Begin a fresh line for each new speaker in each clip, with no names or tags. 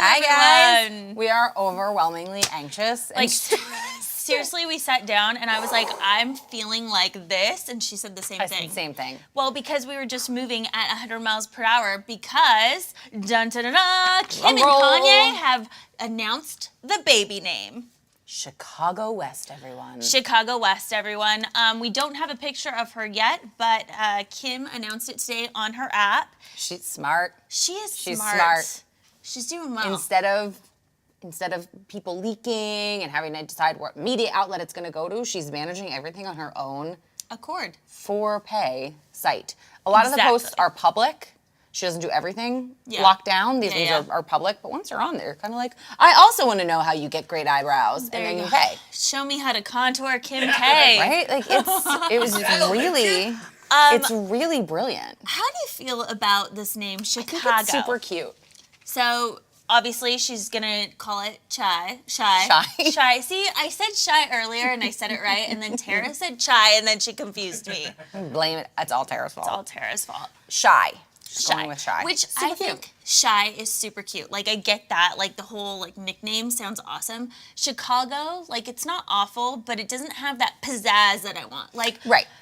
Hi,
everyone.
guys. We are overwhelmingly anxious.
Like, seriously, we sat down and I was like, I'm feeling like this. And she said the same
I
thing.
said the same thing.
Well, because we were just moving at 100 miles per hour because, dun dun dun dun, Kim and Kanye have announced the baby name.
Chicago West, everyone.
Chicago West, everyone. We don't have a picture of her yet, but Kim announced it today on her app.
She's smart.
She's
smart.
She's doing well.
Instead of people leaking and having to decide what media outlet it's going to go to, she's managing everything on her own.
Accord.
For pay site. A lot of the posts are public. She doesn't do everything locked down. These things are public, but once you're on there, you're kind of like, I also want to know how you get great eyebrows, and then you pay.
Show me how to contour Kim K.
Right? Like it's really brilliant.
How do you feel about this name, Chicago?
I think it's super cute.
So obviously she's gonna call it Shy. See, I said Shy earlier and I said it right, and then Tara said Chai, and then she confused me.
Blame it. It's all Tara's fault.
It's all Tara's fault.
Shy.
Shy.
With Shy.
Which I think Shy is super cute. Like, I get that. Like, the whole, like, nickname sounds awesome. Chicago, like, it's not awful, but it doesn't have that pizzazz that I want. Like,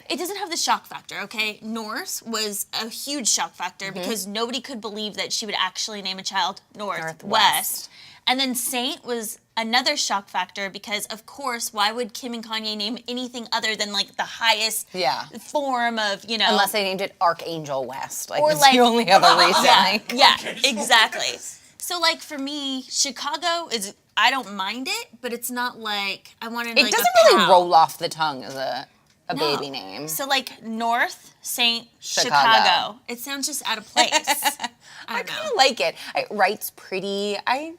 it doesn't have the shock factor, okay? North was a huge shock factor because nobody could believe that she would actually name a child Northwest. And then Saint was another shock factor because, of course, why would Kim and Kanye name anything other than, like, the highest form of, you know...
Unless they named it Archangel West. Like, that's the only other reason.
Yeah, exactly. So, like, for me, Chicago is... I don't mind it, but it's not like... I wanted, like,
it doesn't really roll off the tongue as a baby name.
So, like, North, Saint, Chicago. It sounds just out of place. I
kind of like it. It writes pretty. I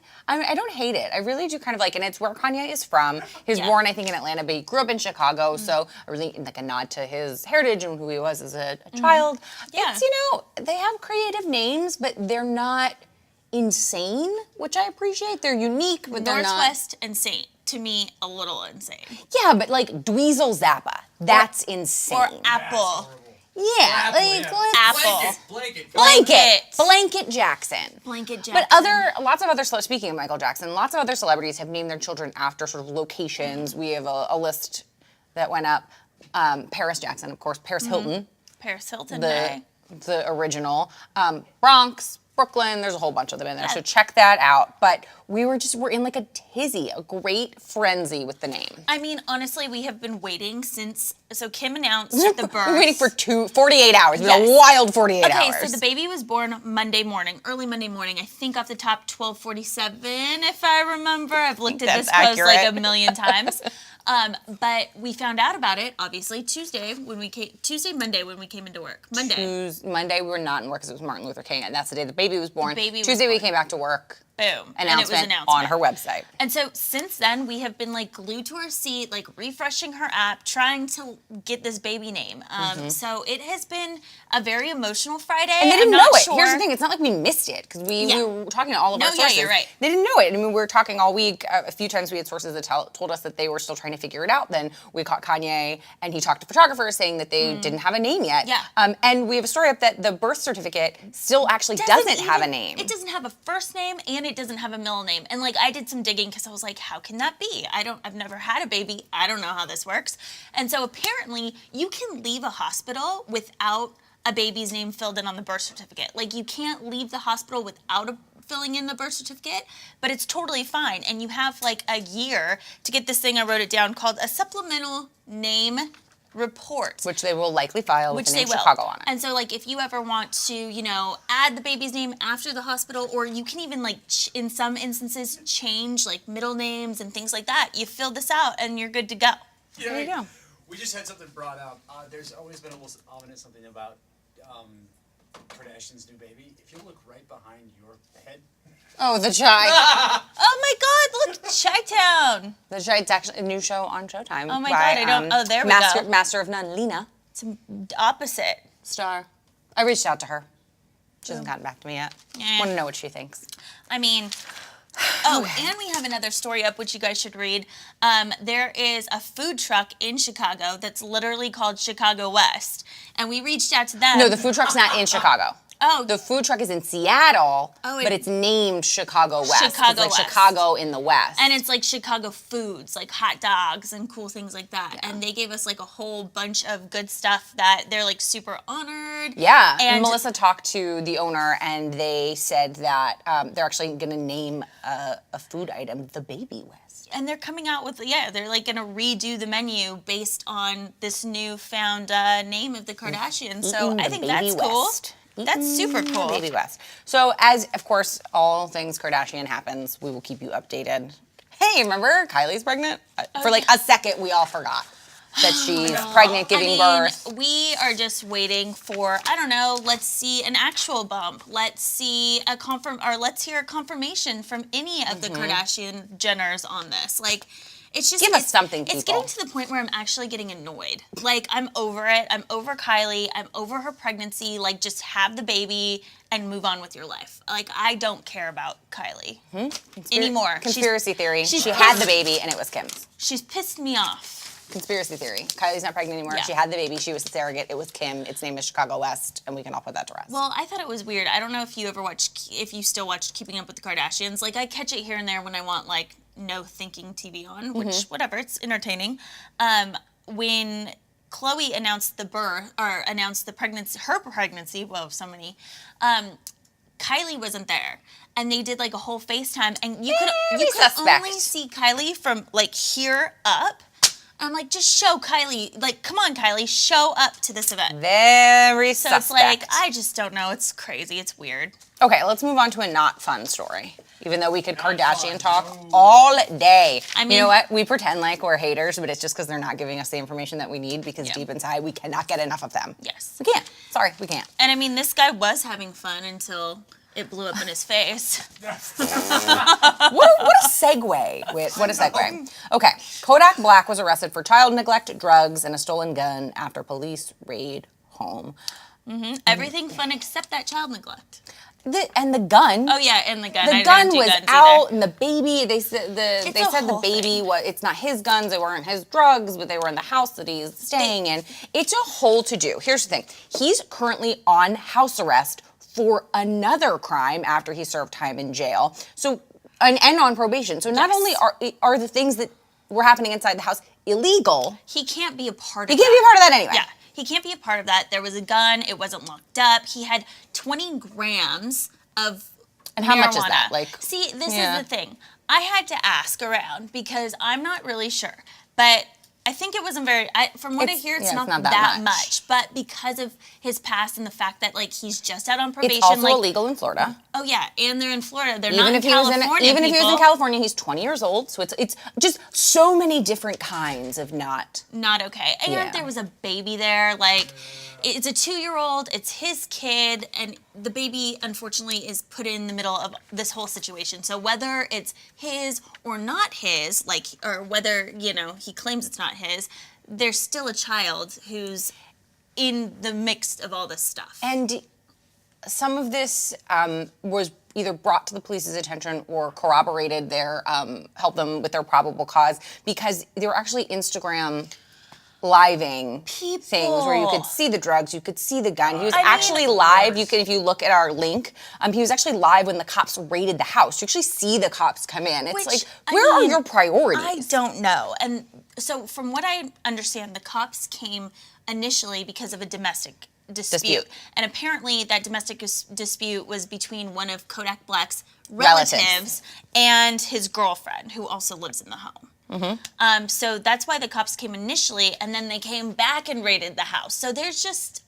don't hate it. I really do kind of like it. And it's where Kanye is from. He was born, I think, in Atlanta, but he grew up in Chicago. So I really like a nod to his heritage and who he was as a child. It's, you know, they have creative names, but they're not insane, which I appreciate. They're unique, but they're not.
Northwest and Saint. To me, a little insane.
Yeah, but like Dweezil Zappa, that's insane.
Or Apple.
Yeah,
Apple.
Blanket Jackson.
Blanket Jackson.
But lots of other, speaking of Michael Jackson, lots of other celebrities have named their children after sort of locations. We have a list that went up. Paris Jackson, of course, Paris Hilton.
Paris Hilton,
the original. Bronx, Brooklyn, there's a whole bunch of them in there, so check that out. But we're in like a tizzy, a great frenzy with the name.
I mean, honestly, we have been waiting since, so Kim announced the birth.
We're waiting for 48 hours. It's been a wild 48 hours.
Okay, so the baby was born Monday morning, early Monday morning. I think off the top, 12:47, if I remember. I've looked at this post like a million times. But we found out about it, obviously, Monday when we came into work.
Monday we were not in work because it was Martin Luther King, and that's the day the baby was born. Tuesday we came back to work.
Boom.
Announcement on her website.
And so since then, we have been like glued to our seat, like refreshing her app, trying to get this baby name. So it has been a very emotional Friday.
And they didn't know it. Here's the thing. It's not like we missed it because we were talking to all of our sources.
Yeah, you're right.
They didn't know it. I mean, we were talking all week. A few times we had sources that told us that they were still trying to figure it out. Then we caught Kanye and he talked to photographers saying that they didn't have a name yet.
Yeah.
And we have a story up that the birth certificate still actually doesn't have a name.
It doesn't have a first name and it doesn't have a middle name. And like I did some digging because I was like, how can that be? I've never had a baby. I don't know how this works. And so apparently you can leave a hospital without a baby's name filled in on the birth certificate. Like you can't leave the hospital without filling in the birth certificate, but it's totally fine. And you have like a year to get this thing, I wrote it down, called a supplemental name report.
Which they will likely file with the name Chicago on it.
And so, like, if you ever want to, you know, add the baby's name after the hospital, or you can even, like, in some instances, change, like, middle names and things like that, you fill this out and you're good to go.
Yeah,
there you go.
We just had something brought up. There's always been a little ominous something about Kardashian's new baby. If you look right behind your head.
Oh, the Chai.
Oh my God! Look, Chi-Town.
The Chai. It's actually a new show on Showtime.
Oh my God! I don't. Oh, there we go.
Master of None, Lena.
It's opposite.
Star. I reached out to her. She hasn't gotten back to me yet. Want to know what she thinks.
I mean. Oh, and we have another story up, which you guys should read. There is a food truck in Chicago that's literally called Chicago West. And we reached out to them.
No, the food truck's not in Chicago.
Oh.
The food truck is in Seattle, but it's named Chicago West.
Chicago
it's like
West.
Chicago in the West.
And it's like Chicago foods, like hot dogs and cool things like that. Yeah. And they gave us like a whole bunch of good stuff that they're like super honored.
Yeah. And Melissa talked to the owner and they said that they're actually going to name a food item the Baby West.
And they're coming out with, they're like going to redo the menu based on this newfound name of the Kardashians. So I think that's cool. That's super cool.
Baby West. So as, of course, all things Kardashian happens, we will keep you updated. Hey, remember Kylie's pregnant? For like a second, we all forgot that she's pregnant, giving birth.
We are just waiting for, I don't know, let's see an actual bump. Let's see let's hear a confirmation from any of the Kardashian Jenners on this. Like, it's just
give us something, people.
It's getting to the point where I'm actually getting annoyed. Like, I'm over it. I'm over Kylie. I'm over her pregnancy. Like, just have the baby and move on with your life. Like, I don't care about Kylie anymore.
Conspiracy theory. She had the baby and it was Kim's.
She's pissed me off.
Conspiracy theory. Kylie's not pregnant anymore. Yeah. She had the baby. She was the surrogate. It was Kim. Its name is Chicago West, and we can all put that to rest.
Well, I thought it was weird. I don't know if you still watched Keeping Up with the Kardashians. Like, I catch it here and there when I want, like, no thinking TV on, which, whatever, it's entertaining. When Khloe announced her pregnancy, whoa, so many, Kylie wasn't there. And they did, like, a whole FaceTime, and you could only see Kylie from, like, here up. I'm like, just show Kylie. Like, come on, Kylie, show up to this event.
Very suspect.
So it's like, I just don't know. It's crazy. It's weird.
Okay, let's move on to a not fun story. Even though we could Kardashian talk all day. I mean, you know what? We pretend like we're haters, but it's just because they're not giving us the information that we need because deep inside we cannot get enough of them.
Yes.
We can't. Sorry, we can't.
And I mean, this guy was having fun until it blew up in his face.
What a segue. What a segue. Okay, Kodak Black was arrested for child neglect, drugs, and a stolen gun after police raid home.
Everything fun except that child neglect.
And the gun.
Oh yeah, and the gun.
The gun was out, and the baby. They said the baby was. It's not his guns. They weren't his drugs, but they were in the house that he's staying in. It's a whole to-do. Here's the thing. He's currently on house arrest for another crime after he served time in jail. So and on probation. So not only are the things that were happening inside the house illegal,
he can't be a part of
that. He can't be a part of that anyway.
Yeah. He can't be a part of that. There was a gun. It wasn't locked up. He had 20 grams of
And how
marijuana.
much is that? Like,
see, this is the thing. I had to ask around because I'm not really sure. But I think it wasn't from what I hear, it's not that much. But because of his past and the fact that, like, he's just out on probation.
It's also illegal in Florida.
Oh, yeah. And they're in Florida. They're not in California.
Even if he was in California, he's 20 years old. So it's just so many different kinds of not
okay. And there was a baby there. Like, it's a 2-year-old. It's his kid. And the baby, unfortunately, is put in the middle of this whole situation. So whether it's his or not his, like, or whether, he claims it's not his, there's still a child who's in the mix of all this stuff.
And some of this was either brought to the police's attention or corroborated helped them with their probable cause because they were actually Instagram living things where you could see the drugs, you could see the gun. He was actually live. If you look at our link, he was actually live when the cops raided the house. You actually see the cops come in. It's where are your priorities?
I don't know. And so from what I understand, the cops came initially because of a domestic dispute. And apparently that domestic dispute was between one of Kodak Black's relatives and his girlfriend, who also lives in the home. So that's why the cops came initially, and then they came back and raided the house. So there's just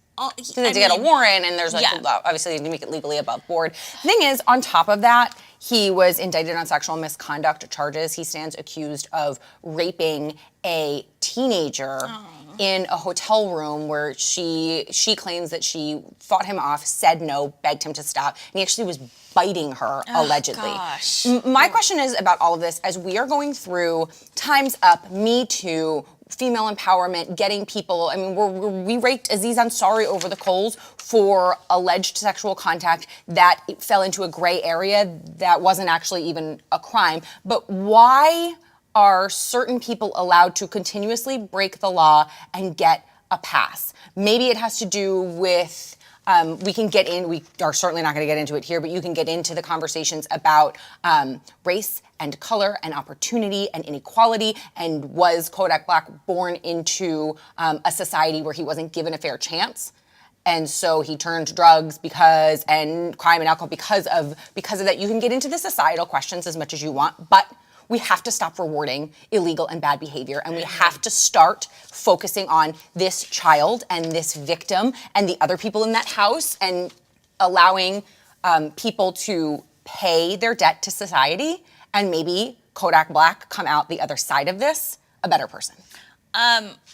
they had to get a warrant, and there's obviously to make it legally above board. The thing is, on top of that, he was indicted on sexual misconduct charges. He stands accused of raping a teenager in a hotel room where she claims that she fought him off, said no, begged him to stop, and he actually was biting her, allegedly.
Gosh.
My question is about all of this, as we are going through Time's Up, Me Too, female empowerment, getting people, I mean, we raked Aziz Ansari over the coals for alleged sexual contact that fell into a gray area that wasn't actually even a crime. But why are certain people allowed to continuously break the law and get a pass? Maybe it has to do with we can get in, we are certainly not going to get into it here, but you can get into the conversations about race and color and opportunity and inequality, and was Kodak Black born into a society where he wasn't given a fair chance? And so he turned to drugs and crime and alcohol because of that. You can get into the societal questions as much as you want, but we have to stop rewarding illegal and bad behavior, and we have to start focusing on this child and this victim and the other people in that house, and allowing people to pay their debt to society, and maybe Kodak Black come out the other side of this a better person.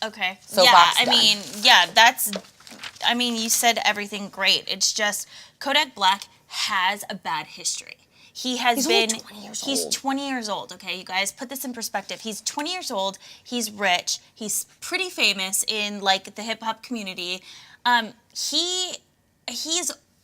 Okay.
So
you said everything great. It's just Kodak Black has a bad history. He's only 20 years old. He's 20 years old, okay, you guys? Put this in perspective. He's 20 years old. He's rich. He's pretty famous in, like, the hip-hop community. He's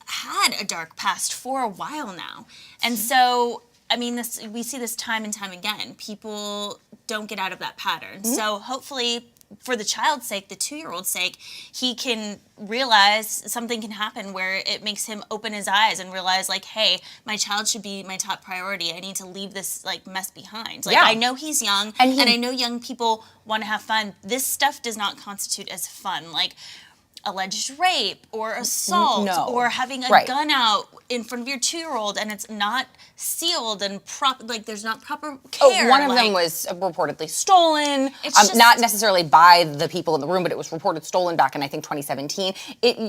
had a dark past for a while now. And so, I mean, we see this time and time again. People don't get out of that pattern. Mm-hmm. So hopefully, for the child's sake, the 2-year-old's sake, he can realize something can happen where it makes him open his eyes and realize, like, hey, my child should be my top priority. I need to leave this, like, mess behind. Like, I know he's young, and I know young people want to have fun. This stuff does not constitute as fun. Like, alleged rape or assault or having a gun out in front of your 2-year-old, and it's not sealed and there's not proper care.
One of them was reportedly stolen, not necessarily by the people in the room, but it was reported stolen back in, I think, 2017.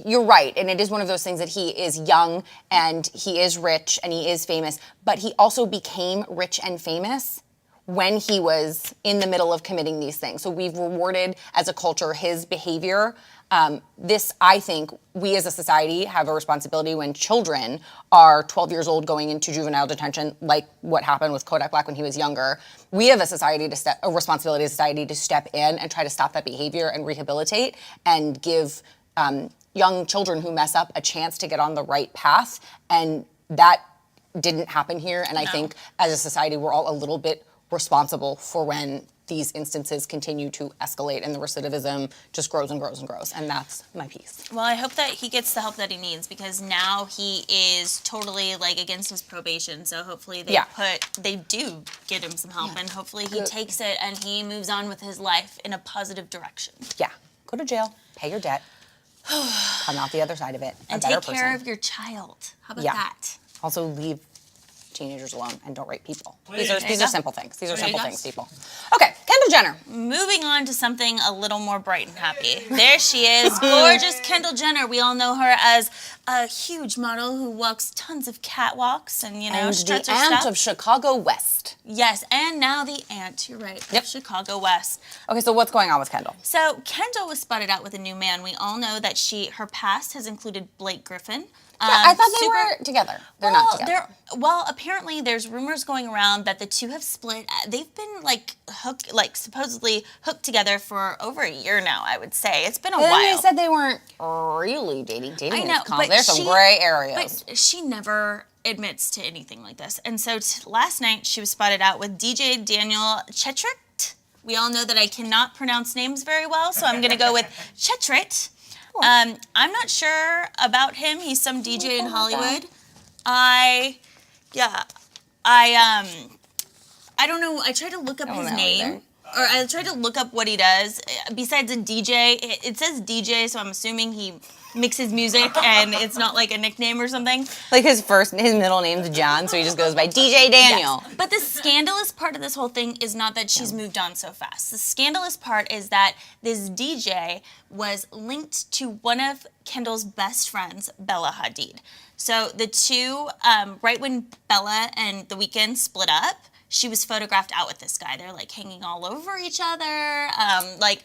You're right, and it is one of those things that he is young and he is rich and he is famous, but he also became rich and famous when he was in the middle of committing these things. So we've rewarded as a culture his behavior. I think we as a society have a responsibility when children are 12 years old going into juvenile detention, like what happened with Kodak Black when he was younger. We have a responsibility as a society to step in and try to stop that behavior and rehabilitate and give young children who mess up a chance to get on the right path. And that didn't happen here. And I think as a society, we're all a little bit responsible for when these instances continue to escalate and the recidivism just grows and grows and grows. And that's my piece.
Well, I hope that he gets the help that he needs, because now he is totally, like, against his probation. So hopefully they do get him some help, and hopefully he takes it and he moves on with his life in a positive direction.
Yeah. Go to jail, pay your debt, come out the other side of it,
and take care of your child. How about that?
Also leave teenagers alone and don't rape people. These are simple things. These are simple things, people. Okay, Kendall Jenner.
Moving on to something a little more bright and happy. There she is, gorgeous Kendall Jenner. We all know her as a huge model who walks tons of catwalks and, struts her stuff.
And the aunt of Chicago West.
Yes, and now the aunt, you're right, of Chicago West.
Okay, so what's going on with Kendall?
So Kendall was spotted out with a new man. We all know that her past has included Blake Griffin.
I thought they were together. They're not together.
Apparently there's rumors going around that the two have split. They've been supposedly hooked together for over a year now, I would say. It's been a while.
They said they weren't really dating. I know,
but
there's some gray areas.
But she never admits to anything like this. And so last night she was spotted out with DJ Daniel Chetrit. We all know that I cannot pronounce names very well, so I'm going to go with Chetrit. I'm not sure about him. He's some DJ in Hollywood. I don't know. I tried to look up his name. Or I tried to look up what he does. Besides a DJ, it says DJ, so I'm assuming he mixes music and it's not like a nickname or something.
Like his middle name's John, so he just goes by DJ Daniel.
Yes. But the scandalous part of this whole thing is not that she's moved on so fast. The scandalous part is that this DJ was linked to one of Kendall's best friends, Bella Hadid. So the two, right when Bella and The Weeknd split up, she was photographed out with this guy. They're like hanging all over each other.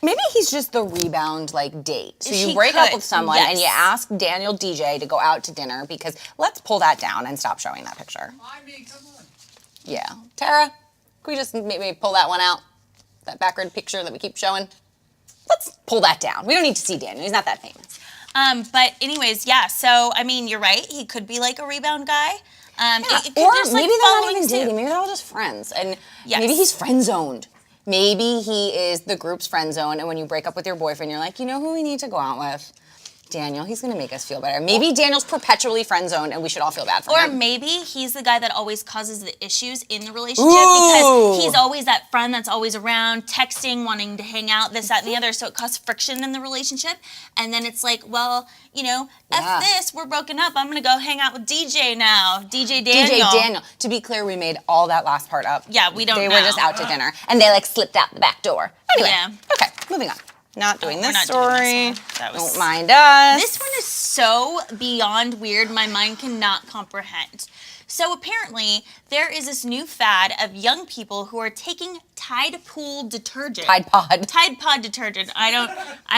Maybe he's just the rebound date. So you break up with someone and you ask Daniel DJ to go out to dinner, because let's pull that down and stop showing that picture.
I mean, come on.
Yeah. Tara, can we just maybe pull that one out? That background picture that we keep showing? Let's pull that down. We don't need to see Daniel. He's not that famous.
But anyways, so, I mean, you're right. He could be like a rebound guy.
Or maybe they're not even dating. Maybe they're all just friends. And maybe he's friend-zoned. Maybe he is the group's friend zone, and when you break up with your boyfriend, you're like, you know who we need to go out with? Daniel, he's gonna make us feel better. Maybe Daniel's perpetually friend zoned and we should all feel bad for
Or
him.
maybe he's the guy that always causes the issues in the relationship because he's always that friend that's always around, texting, wanting to hang out, this, that, and the other. So it causes friction in the relationship. And then it's like, well, you know, F this, we're broken up. I'm gonna go hang out with DJ now. DJ Daniel.
DJ Daniel. To be clear, we made all that last part up.
Yeah, we don't
They
know.
were just out to dinner and they like slipped out the back door. Anyway,
Yeah.
okay, moving on. Not doing
we're
this
not doing
story.
this one. That was-
Don't mind us.
This one is so beyond weird, my mind cannot comprehend. So apparently, there is this new fad of young people who are taking Tide Pool detergent.
Tide Pod.
Tide Pod detergent. I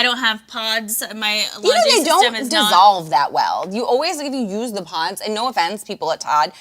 don't have pods. My laundry
You know, they
system
don't
is
dissolve that well. You always, if you use the pods, and no offense, people at Tide,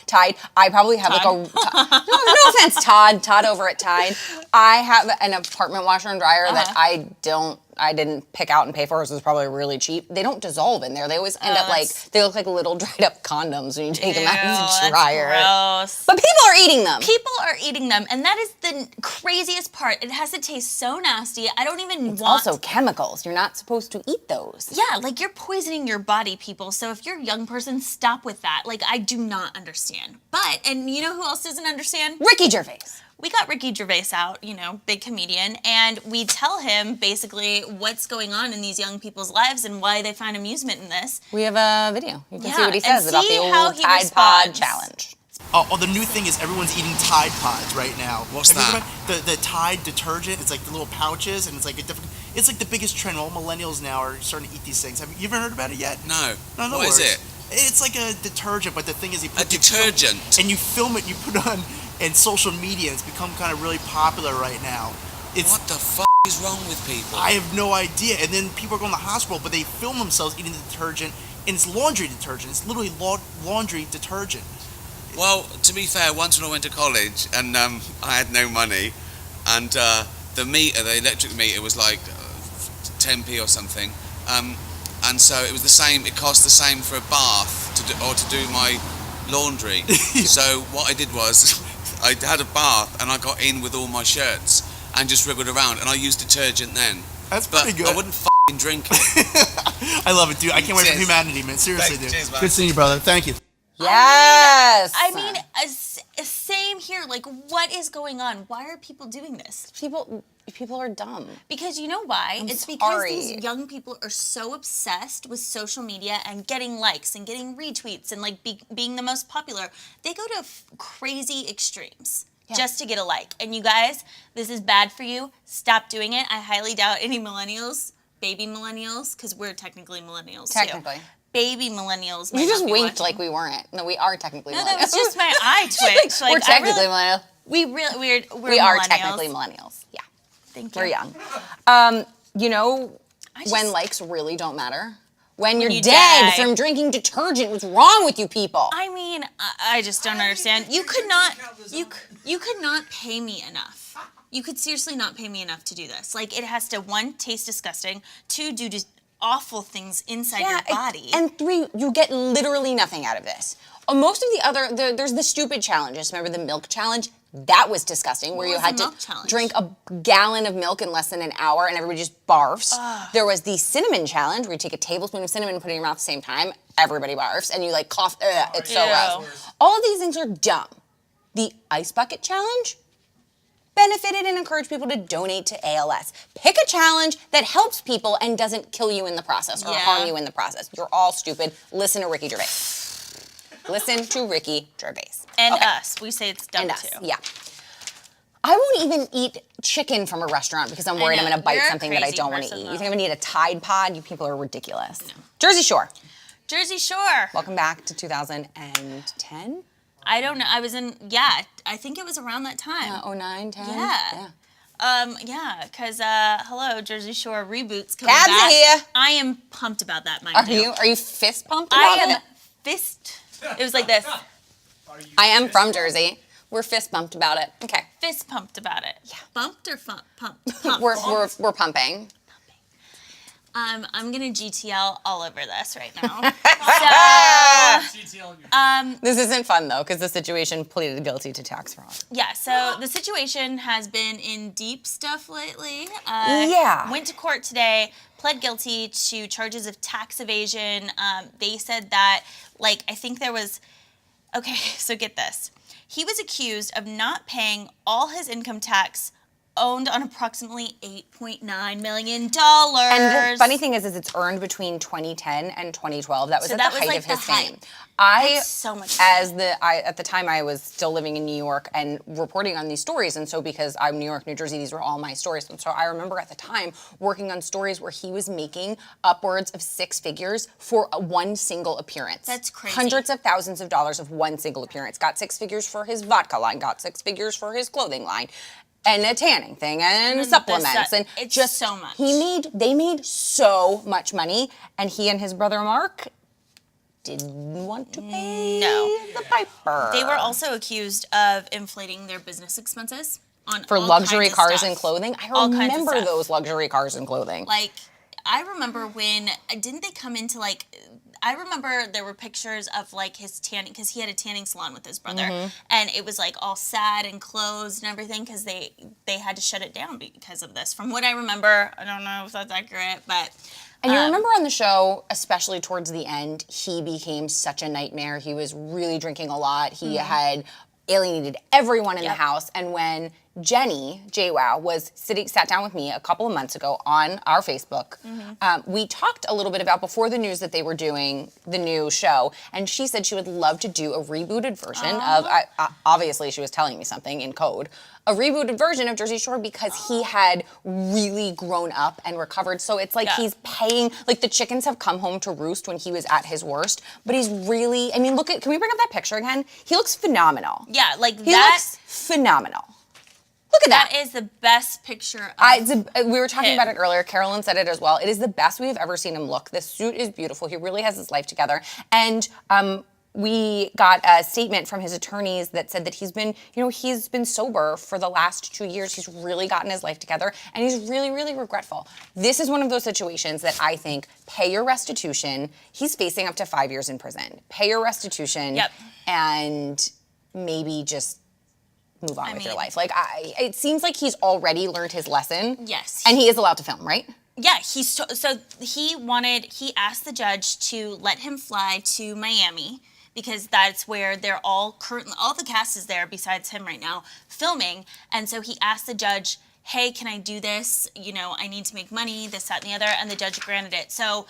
I probably have like a, no offense, Todd over at Tide. I have an apartment washer and dryer that I didn't pick out and pay for, so it's probably really cheap. They don't dissolve in there. They always end up like, they look like little dried up condoms when you take them out of the dryer.
Gross.
But people are eating them.
People are eating them, and that is the craziest part. It has to taste so nasty. I don't even want.
Also chemicals. You're not supposed to eat those.
Yeah, like you're poisoning your body, people. So if you're a young person, stop with that. Like, I do not understand. But, and you know who else doesn't understand?
Ricky Gervais.
We got Ricky Gervais out, you know, big comedian, and we tell him basically what's going on in these young people's lives and why they find amusement in this.
We have a video. You can see
Yeah,
what he
and
says about
see
the
how
old
he
Tide Pod
responds.
challenge.
Oh, the new thing is everyone's eating Tide Pods right now.
What's
Have you
that?
heard about the Tide detergent? It's like the little pouches, and it's like a different. It's like the biggest trend. All millennials now are starting to eat these things. Have you ever heard about it yet?
No.
No
What is
worries.
it?
It's like a detergent, but the thing is, you put
A detergent?
and you film it. You put it on in social media. It's become kind of really popular right now. It's
What the f*** is wrong with people?
I have no idea. And then people are going to the hospital, but they film themselves eating the detergent, and it's laundry detergent. It's literally laundry detergent.
Well, to be fair, once when I went to college and I had no money, and the meter, the electric meter, was like 10p or something, and so it was the same. It cost the same for a bath to do my laundry. So what I did was, I had a bath and I got in with all my shirts and just wriggled around, and I used detergent then.
That's
But
pretty good.
I wouldn't f***ing drink it.
I love it, dude. I can't wait for
Cheers.
humanity, man. Seriously,
Thanks.
dude.
Cheers, man.
Good seeing you, brother. Thank you.
Yes.
I mean, same here. Like, what is going on? Why are people doing this?
people are dumb.
Because you know why? It's because
sorry.
these young people are so obsessed with social media and getting likes and getting retweets and like being the most popular. They go to crazy extremes just to get a like. And you guys, this is bad for you. Stop doing it. I highly doubt any millennials, baby millennials, because we're technically millennials
Technically.
too. Baby millennials.
You
might
just
not be
winked
watching.
like we weren't. No, we are technically
No,
millennials.
that was just my eye twitch.
We're technically millennials.
We're
We are
millennials.
technically millennials. Yeah.
Thank you.
We're young. You know when likes really don't matter? When you're
you
dead
die.
from drinking detergent. What's wrong with you people?
I mean, I just don't understand. You could not, you could not pay me enough. You could seriously not pay me enough to do this. Like, it has to, 1, taste disgusting, 2, do just awful things inside your body.
And 3, you get literally nothing out of this. Most of the other, there's the stupid challenges. Remember the milk challenge? That was disgusting, where
What
you
was
had
the
to
milk challenge?
drink a gallon of milk in less than an hour and everybody just barfs. There was the cinnamon challenge, where you take a tablespoon of cinnamon and put it in your mouth at the same time. Everybody barfs, and you like cough. It's so
Ew.
gross. All of these things are dumb. The ice bucket challenge benefited and encouraged people to donate to ALS. Pick a challenge that helps people and doesn't kill you in the process or harm you in the process. You're all stupid. Listen to Ricky Gervais. Listen to Ricky Gervais.
And us. We say it's dumb
And us,
too.
yeah. I won't even eat chicken from a restaurant because I'm worried I'm
know.
going to bite
You're a
something that I
crazy
don't want to
person,
eat.
though.
You think I'm going to eat a Tide Pod? You people are ridiculous. No. Jersey Shore.
Jersey Shore.
Welcome back to 2010.
I don't know. I was in, I think it was around that time.
09, 10?
Yeah. Because hello, Jersey Shore reboots coming
Cabs
back.
are here.
I am pumped about that, mind you.
Are you fist pumped about
I am
it?
fist. It was like this.
I am from Jersey. We're fist bumped about it. Okay.
Fist pumped about it. Yeah. Bumped or pumped?
We're pumping.
I'm gonna GTL all over this right now.
This isn't fun though, because the situation pleaded guilty to tax fraud.
Yeah, so the situation has been in deep stuff lately. Went to court today, pled guilty to charges of tax evasion. They said that, like, I think there was, okay, so get this. He was accused of not paying all his income tax owned on approximately $8.9 million. And
the funny thing is it's earned between 2010 and 2012. That was at the height of his fame.
That's so much fun.
At the time I was still living in New York and reporting on these stories, and so because I'm New York, New Jersey, these were all my stories. And so I remember at the time working on stories where he was making upwards of six figures for one single appearance.
That's crazy.
Hundreds of thousands of dollars of one single appearance. Got 6 figures for his vodka line, got 6 figures for his clothing line. And a tanning thing and supplements and
it's
just
so much.
They made so much money, and he and his brother Mark didn't want to pay the piper.
They were also accused of inflating their business expenses
for
all
luxury
kinds of
cars
stuff.
and clothing. I
All kinds of
remember
stuff.
those luxury cars and clothing.
Like, I remember when didn't they come into like. I remember there were pictures of like his tanning, because he had a tanning salon with his brother, and it was like all sad and closed and everything because they had to shut it down because of this. From what I remember, I don't know if that's accurate, but.
And you remember on the show, especially towards the end, he became such a nightmare. He was really drinking a lot. He had alienated everyone in the house, and when Jenny, JWoww, sat down with me a couple of months ago on our Facebook. We talked a little bit about before the news that they were doing the new show, and she said she would love to do a rebooted version of, obviously she was telling me something in code, a rebooted version of Jersey Shore because he had really grown up and recovered. So it's like he's paying, like the chickens have come home to roost when he was at his worst, but he's really, I mean, can we bring up that picture again? He looks phenomenal.
Yeah, like
he looks phenomenal. Look at that.
That is the best picture
we were talking about it earlier. Carolyn said it as well. It is the best we've ever seen him look. This suit is beautiful. He really has his life together. And we got a statement from his attorneys that said that he's been sober for the last 2 years. He's really gotten his life together, and he's really, really regretful. This is one of those situations that I think pay your restitution. He's facing up to 5 years in prison. Pay your restitution, and maybe just move on with your life. Like, it seems like he's already learned his lesson.
Yes.
And he is allowed to film, right?
Yeah, he asked the judge to let him fly to Miami because that's where they're all the cast is there besides him right now filming. And so he asked the judge, hey, can I do this? You know, I need to make money, this, that, and the other. And the judge granted it. So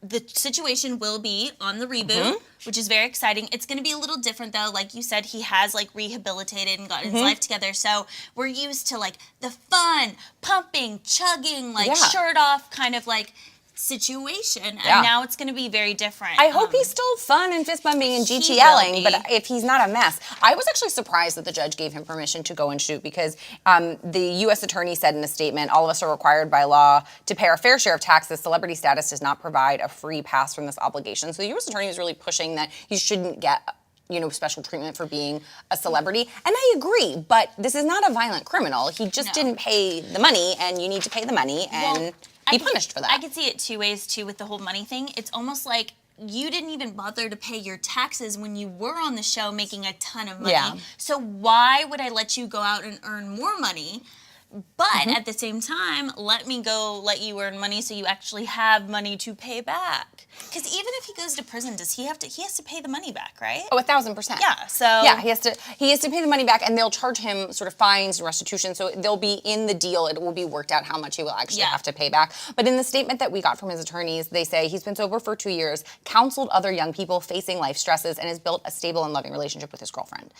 the situation will be on the reboot, which is very exciting. It's going to be a little different, though. Like you said, he has, like, rehabilitated and gotten his life together. So we're used to, like, the fun, pumping, chugging, like, shirt off kind of, like, situation. And now it's going to be very different.
I hope he's still fun and fist bumping and GTLing, but if he's not a mess. I was actually surprised that the judge gave him permission to go and shoot because the U.S. attorney said in a statement, all of us are required by law to pay our fair share of taxes. Celebrity status does not provide a free pass from this obligation. So the U.S. attorney was really pushing that he shouldn't get special treatment for being a celebrity. And I agree, but this is not a violent criminal. He just didn't pay the money, and you need to pay the money, and be punished for that.
I could see it two ways, too, with the whole money thing. It's almost like you didn't even bother to pay your taxes when you were on the show making a ton of money. Yeah. So why would I let you go out and earn more money? But at the same time, let you earn money so you actually have money to pay back. Because even if he goes to prison, he has to pay the money back, right?
Oh, 1,000%.
Yeah. So
yeah, he has to pay the money back, and they'll charge him sort of fines and restitution. So they'll be in the deal. It will be worked out how much he will actually have to pay back. But in the statement that we got from his attorneys, they say he's been sober for 2 years, counseled other young people facing life stresses, and has built a stable and loving relationship with his girlfriend.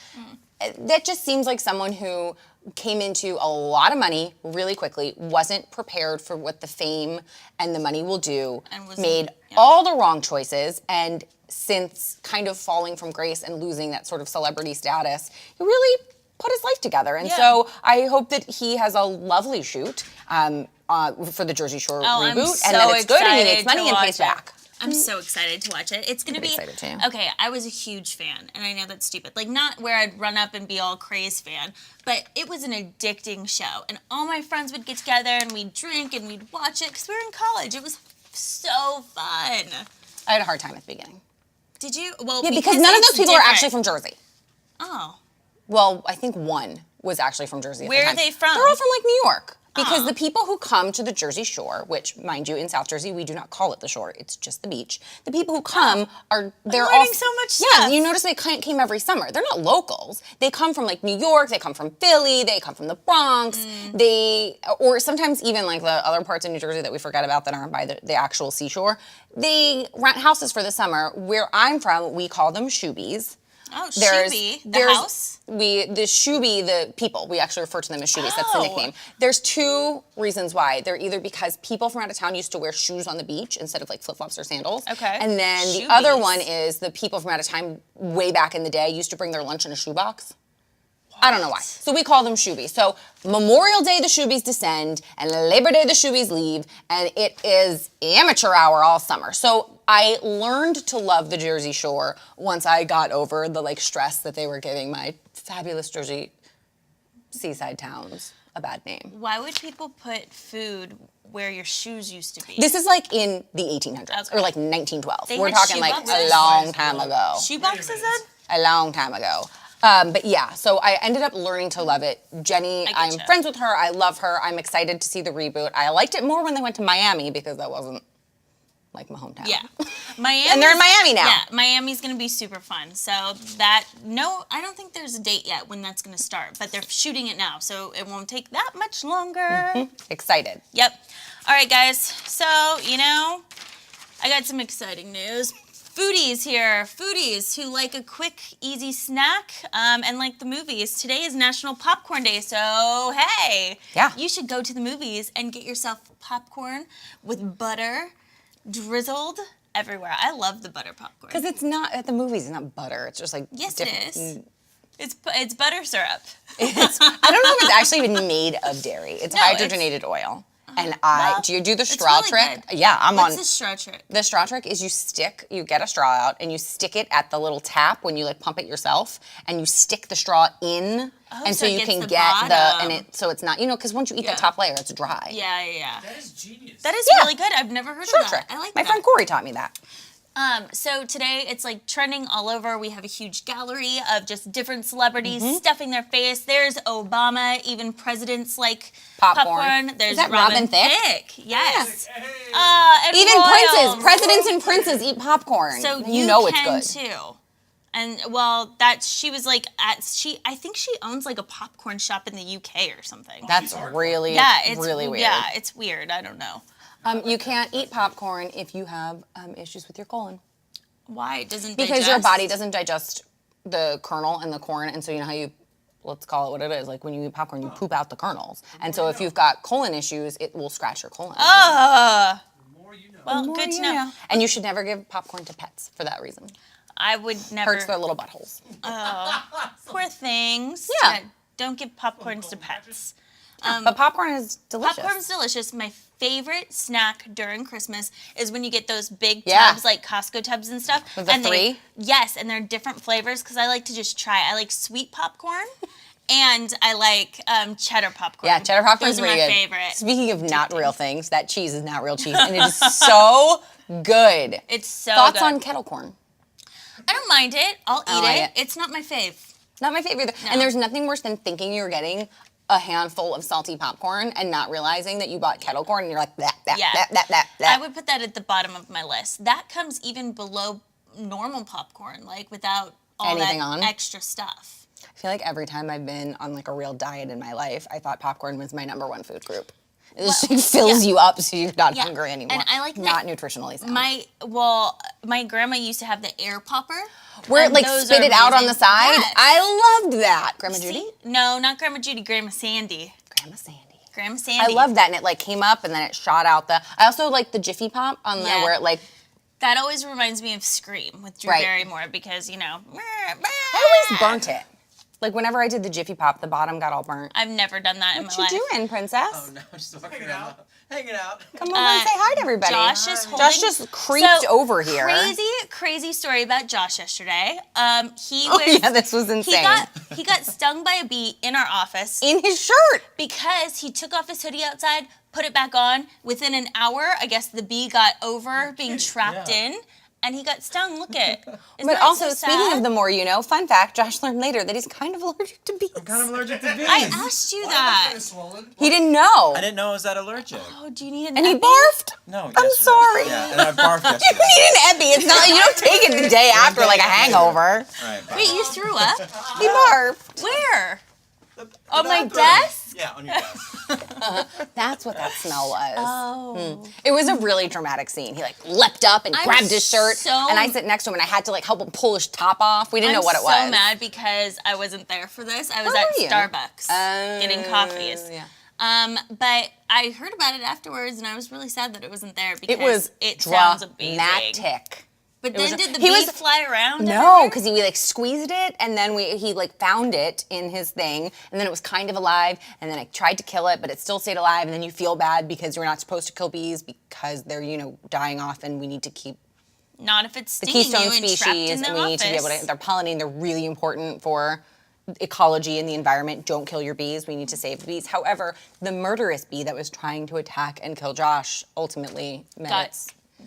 That just seems like someone who came into a lot of money really quickly, wasn't prepared for what the fame and the money will do, made all the wrong choices, and since kind of falling from grace and losing that sort of celebrity status, he really put his life together. And so I hope that he has a lovely shoot for the Jersey Shore reboot, and that it's good and he makes money and pays back.
I'm so excited to watch it. It's going to be
excited too.
Okay, I was a huge fan, and I know that's stupid. Like, not where I'd run up and be all craze fan, but it was an addicting show. And all my friends would get together, and we'd drink, and we'd watch it, because we were in college. It was so fun.
I had a hard time at the beginning.
Did you? Well,
Yeah, because none of those people are actually from Jersey.
Oh.
Well, I think one was actually from Jersey at the
Where
time.
are they from?
They're all from, like, New York. Because the people who come to the Jersey Shore, which, mind you, in South Jersey, we do not call it the shore, it's just the beach. The people who come they're all...
learning so much stuff.
Yeah, you notice they came every summer. They're not locals. They come from, like, New York, they come from Philly, they come from the Bronx, or sometimes even, like, the other parts of New Jersey that we forget about that aren't by the actual seashore. They rent houses for the summer. Where I'm from, we call them shoobies.
Oh, Shooby, the house?
The Shooby, the people, we actually refer to them as Shoobies. That's the nickname. There's two reasons why. They're either because people from out of town used to wear shoes on the beach instead of like flip-flops or sandals.
Okay.
And then
Shoobies.
the other one is the people from out of town way back in the day used to bring their lunch in a shoebox. I don't know why. So we call them Shoobies. So Memorial Day, the Shoobies descend, and Labor Day, the Shoobies leave, and it is amateur hour all summer. So I learned to love the Jersey Shore once I got over the like stress that they were giving my fabulous Jersey seaside towns a bad name.
Why would people put food where your shoes used to be?
This is like in the 1800s, or like 1912.
They
We're
had
talking like
shoeboxes?
a long time ago.
Shoeboxes then?
A long time ago. But yeah, so I ended up learning to love it. Jenny, I'm friends with her. I love her. I'm excited to see the reboot. I liked it more when they went to Miami because that wasn't like my hometown.
Yeah. Miami.
And they're in Miami now.
Yeah, Miami's going to be super fun. So I don't think there's a date yet when that's going to start, but they're shooting it now, so it won't take that much longer.
Excited.
Yep. All right, guys. So, I got some exciting news. Foodies here, foodies who like a quick, easy snack and like the movies. Today is National Popcorn Day, so hey, you should go to the movies and get yourself popcorn with butter drizzled everywhere. I love the butter popcorn.
Because it's not, at the movies, it's not butter. It's just like
Yes, it is. It's butter syrup.
I don't know if it's actually even made of dairy. It's hydrogenated oil. And do you do the straw trick?
Good.
Yeah, I'm
What's
on.
the straw trick?
The straw trick is you get a straw out and you stick it at the little tap when you like pump it yourself, and you stick the straw in, and so you can get so it's not, because once you eat that top layer, it's dry.
Yeah.
That is genius.
That is really good. I've never heard of that.
Trick.
I like
My
that.
friend Corey taught me that.
So today it's like trending all over. We have a huge gallery of just different celebrities stuffing their face. There's Obama, even presidents like popcorn. There's
is that Robin Thicke?
Yes.
Yeah.
And
Even
royals.
presidents and princes eat popcorn.
So
you know it's
can
good.
too. And she was like I think she owns like a popcorn shop in the UK or something.
That's really really weird.
Yeah, it's weird. I don't know.
You can't eat popcorn if you have issues with your colon.
Why? It doesn't
Because your body doesn't digest the kernel and the corn, and so you know how you, let's call it what it is, like when you eat popcorn, you poop out the kernels. And so if you've got colon issues, it will scratch your colon.
The more you know.
Well, good to know.
And you should never give popcorn to pets for that reason.
I would never.
Hurts their little buttholes.
Poor things.
Yeah.
Don't give popcorns to pets.
But popcorn is delicious.
Popcorn's delicious. My favorite snack during Christmas is when you get those big tubs, like Costco tubs and stuff.
With the three?
Yes, and they're different flavors because I like to just try. I like sweet popcorn, and I like cheddar popcorn.
Yeah, cheddar popcorn is
really
really
my
good.
favorite.
Speaking of not real things, that cheese is not real cheese, and it is so good.
It's so
Thoughts
good.
on kettle corn?
I don't mind it. I'll eat
like
it.
it.
It's not my fave.
Not my favorite either.
No.
And there's nothing worse than thinking you're getting a handful of salty popcorn and not realizing that you bought kettle corn and you're like, that.
I would put that at the bottom of my list. That comes even below normal popcorn, like without all
Anything
that
on?
extra stuff.
I feel like every time I've been on like a real diet in my life, I thought popcorn was my #1 food group. It just fills you up so you're not hungry anymore.
And I like
not nutritionally sound.
My grandma used to have the air popper.
Where it like spit it out on the side.
Yes.
I loved that. Grandma
See?
Judy?
No, not Grandma Judy, Grandma Sandy.
Grandma Sandy.
Grandma Sandy.
I love that, and it like came up and then it shot out the. I also like the Jiffy Pop on there where it like.
That always reminds me of Scream with Drew Barrymore because
I always burnt it. Like whenever I did the Jiffy Pop, the bottom got all burnt.
I've never done that in my
What
life.
you doing, princess?
Oh no, just walking around, hanging out.
Come over and say hi to everybody.
Josh is holding.
Josh just creeped over here.
Crazy story about Josh yesterday. He
Oh
was.
yeah, this was insane.
He got stung by a bee in our office
In his shirt.
because he took off his hoodie outside, put it back on. Within an hour, I guess the bee got over being trapped in. And he got stung. Look at.
But also, speaking of the more you know, fun fact, Josh learned later that he's kind of allergic to bees.
I'm kind of allergic to bees.
I asked you that.
Kind of swollen.
He didn't know.
I didn't know I was that allergic.
Oh, do you need an
And he
epi?
barfed?
No,
I'm
yesterday.
sorry.
Yeah, and I barfed
You
yesterday.
need an epi. It's not like you don't take it the day after like a hangover.
Right, bye.
Wait, you threw up?
He barfed.
Where? On my desk?
Yeah, on your desk.
That's what that smell was.
Oh.
It was a really dramatic scene. He like leapt up and
I'm
grabbed his shirt,
so-
and I sit next to him, and I had to like help him pull his top off. We didn't know what it was.
I'm so mad because I wasn't there for this. I was
Where
at
were you?
Starbucks getting coffees.
Yeah.
But I heard about it afterwards, and I was really sad that it wasn't there because
It was
sounds amazing.
dramatic.
But
It was
then
a-
did the
he
bee
was-
fly around?
No,
everywhere?
because he like squeezed it, and then he like found it in his thing, and then it was kind of alive, and then I tried to kill it, but it still stayed alive, and then you feel bad because you're not supposed to kill bees because they're dying off, and we need to keep
Not if it's
the
stinging
keystone
you and trapped
species,
in the
and we need to be able
office.
to. They're pollinating. They're really important for ecology and the environment. Don't kill your bees. We need to save the bees. However, the murderous bee that was trying to attack and kill Josh ultimately met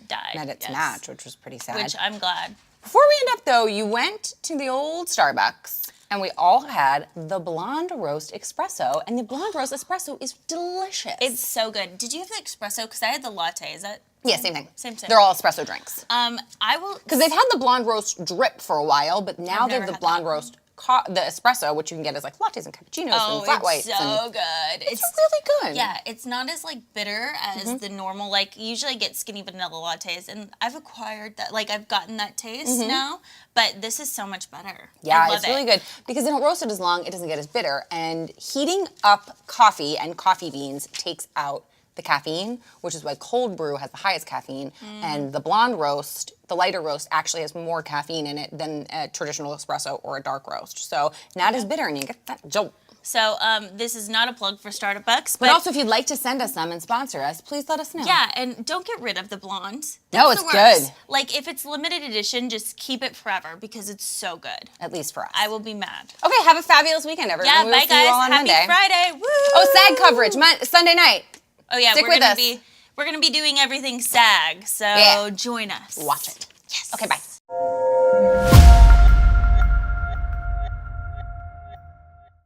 Died.
its
yes.
match, which was pretty sad.
Which I'm glad.
Before we end up, though, you went to the old Starbucks, and we all had the blonde roast espresso, and the blonde roast espresso is delicious.
It's so good. Did you have the espresso? Because I had the latte. Is that?
yeah, same thing.
Same.
They're all espresso drinks.
I will.
Because they've had the blonde roast drip for a while, but now
I've
they have
never
the
had
blonde
that.
roast, the espresso, which you can get as like lattes and cappuccinos and flat whites.
it's so
and
good.
it's really good.
Yeah, it's not as like bitter as the normal. Like usually I get skinny vanilla lattes, and I've acquired that. Like I've gotten that taste now, but this is so much better.
Yeah,
I love
it's really good because they don't roast it as long. It doesn't get as bitter. And heating up coffee and coffee beans takes out the caffeine, which is why cold brew has the highest caffeine. And the blonde roast, the lighter roast, actually has more caffeine in it than a traditional espresso or a dark roast. So not as bitter, and you get that jolt.
So this is not a plug for Starbucks,
But also, if you'd like to send us some and sponsor us, please let us know.
yeah, and don't get rid of the blonde.
No,
That's
it's
the worst.
good.
Like if it's limited edition, just keep it forever because it's so good.
At least for us.
I will be mad.
Okay, have a fabulous weekend, everyone.
Yeah,
We will
bye
see you all
guys.
on
Happy
Monday.
Friday. Woo!
Oh, SAG coverage, Sunday night.
Oh yeah,
Stick
we're
with
gonna
us.
we're gonna be doing everything SAG. So
Yeah.
join us.
Watch it.
Yes.
Okay, bye.